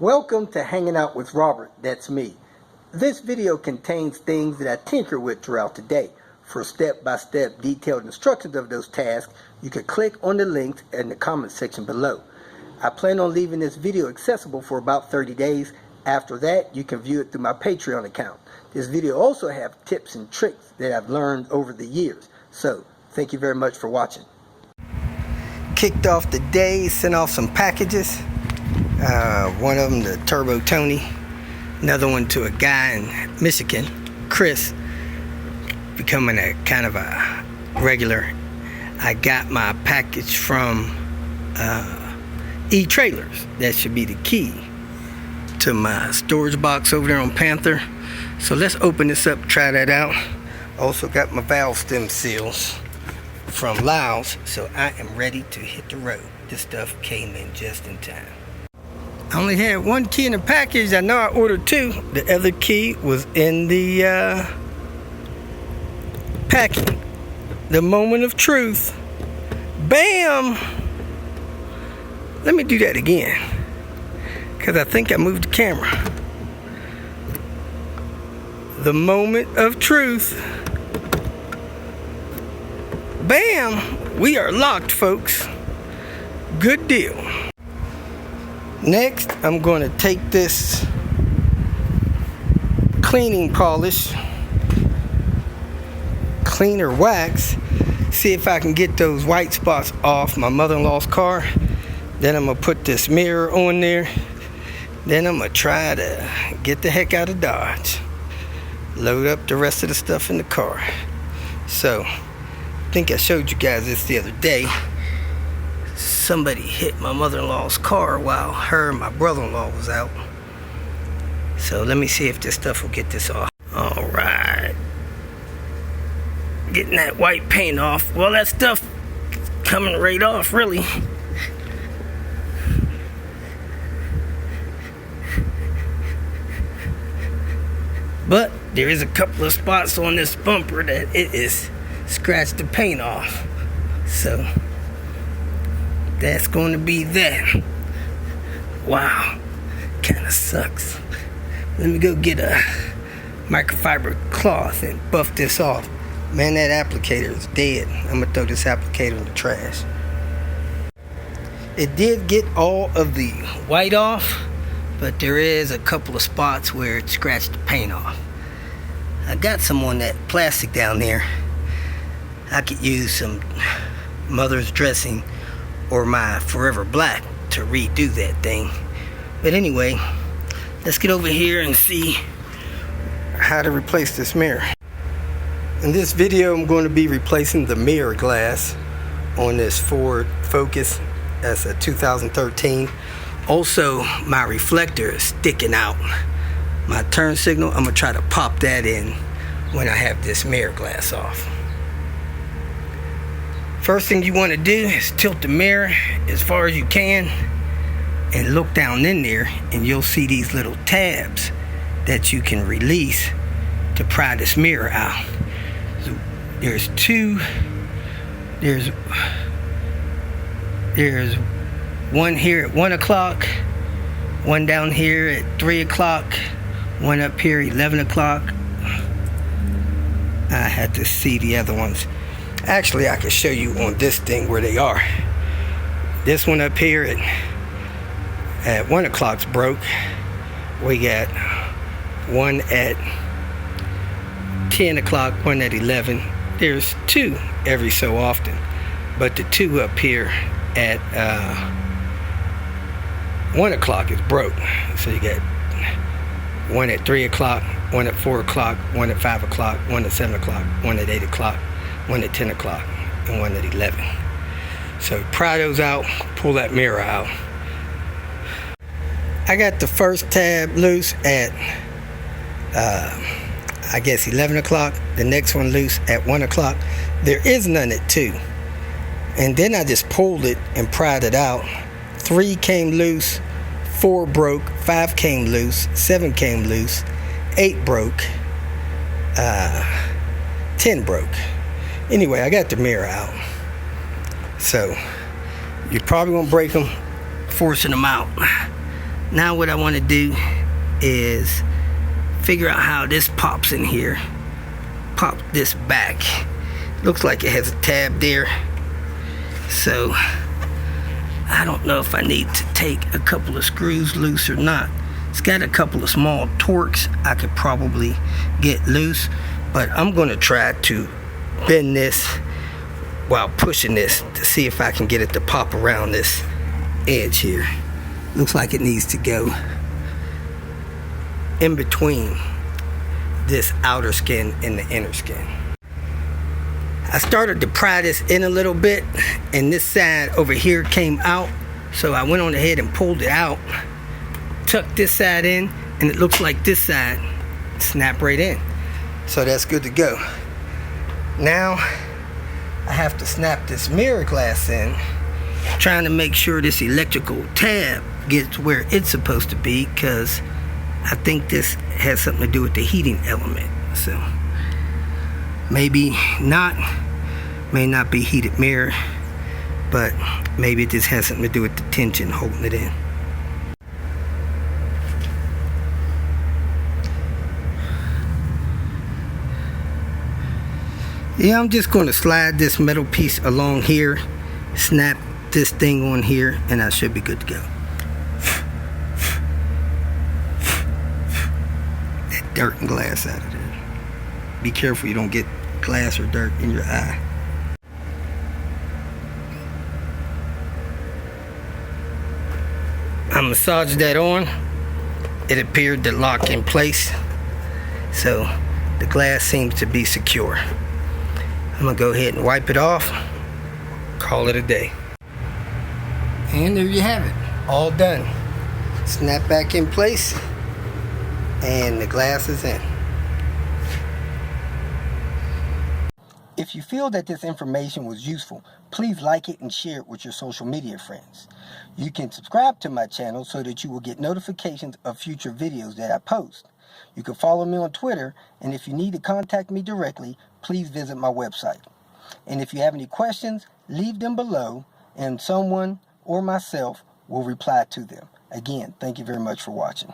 Welcome to Hanging Out with Robert, that's me. This video contains things that I tinker with throughout the day. For step-by-step detailed instructions of those tasks, you can click on the links in the comment section below. I plan on leaving this video accessible for about 30 days. After that, you can view it through my Patreon account. This video also has tips and tricks that I've learned over the years. So, thank you very much for watching. Kicked off the day, sent off some packages. One of them to Turbo Tony, another one to a guy in Michigan, Chris, becoming a kind of a regular. I got my package from E-Trailers. That should be the key to my storage box over there on Panther. So let's open this up, try that out. Also got my valve stem seals from Laos, so I am ready to hit the road. This stuff came in just in time. I only had one key in the package. I know I ordered two. The other key was in the packing. The moment of truth. Bam! Let me do that again, because I think I moved the camera. The moment of truth. Bam! We are locked, folks. Good deal. Next, I'm going to take this cleaning polish, cleaner wax, see if I can get those white spots off my mother-in-law's car. Then I'm going to put this mirror on there. Then I'm going to try to get the heck out of Dodge. Load up the rest of the stuff in the car. So, I think I showed you guys this the other day. Somebody hit my mother-in-law's car while her and my brother-in-law was out. So let me see if this stuff will get this off. Alright. Getting that white paint off. Well, that stuff coming right off, really. But there is a couple of spots on this bumper that it is scratched the paint off. So that's going to be that. Wow, kind of sucks. Let me go get a microfiber cloth and buff this off. Man, that applicator is dead. I'm gonna throw this applicator in the trash. It did get all of the white off, but there is a couple of spots where it scratched the paint off. I got some on that plastic down there. I could use some mother's dressing or my Forever Black to redo that thing. But anyway, let's get over here and see how to replace this mirror. In this video, I'm going to be replacing the mirror glass on this Ford Focus. That's a 2013. Also, my reflector is sticking out. My turn signal, I'm going to try to pop that in when I have this mirror glass off. First thing you want to do is tilt the mirror as far as you can and look down in there, and you'll see these little tabs that you can release to pry this mirror out. So there's two. There's one here at 1 o'clock, one down here at 3 o'clock, one up here 11 o'clock. I had to see the other ones. Actually, I can show you on this thing where they are. This one up here at 1 o'clock's broke. We got one at 10 o'clock, one at 11. There's two every so often, but the two up here at 1 o'clock is broke. So you got one at 3 o'clock, one at 4 o'clock, one at 5 o'clock, one at 7 o'clock, one at 8 o'clock, one at 10 o'clock, and one at 11. So pry those out, pull that mirror out. I got the first tab loose at I guess 11 o'clock, the next one loose at 1 o'clock. There is none at 2. And then I just pulled it and pried it out. 3 came loose, 4 broke, 5 came loose, 7 came loose, 8 broke, 10 broke. Anyway, I got the mirror out. So you probably won't break them forcing them out. Now what I want to do is figure out how this pops in here. Pop this back. Looks like it has a tab there. So I don't know if I need to take a couple of screws loose or not. It's got a couple of small torques I could probably get loose, but I'm going to try to bend this while pushing this to see if I can get it to pop around this edge here. Looks like it needs to go in between this outer skin and the inner skin. I started to pry this in a little bit, and this side over here came out, so I went on ahead and pulled it out, tucked this side in, and it looks like this side snapped right in. So that's good to go. Now I have to snap this mirror glass in, trying to make sure this electrical tab gets where it's supposed to be, because I think this has something to do with the heating element. So maybe not, may not be heated mirror, but maybe it just has something to do with the tension holding it in. Yeah, I'm just going to slide this metal piece along here, snap this thing on here, and I should be good to go. That dirt and glass out of there. Be careful you don't get glass or dirt in your eye. I massaged that on. It appeared to lock in place, so the glass seems to be secure. I'm gonna go ahead and wipe it off, call it a day. And there you have it, all done. Snap back in place, and the glass is in. If you feel that this information was useful, please like it and share it with your social media friends. You can subscribe to my channel so that you will get notifications of future videos that I post. You can follow me on Twitter, and if you need to contact me directly, please visit my website. And if you have any questions, leave them below, and someone or myself will reply to them. Again, thank you very much for watching.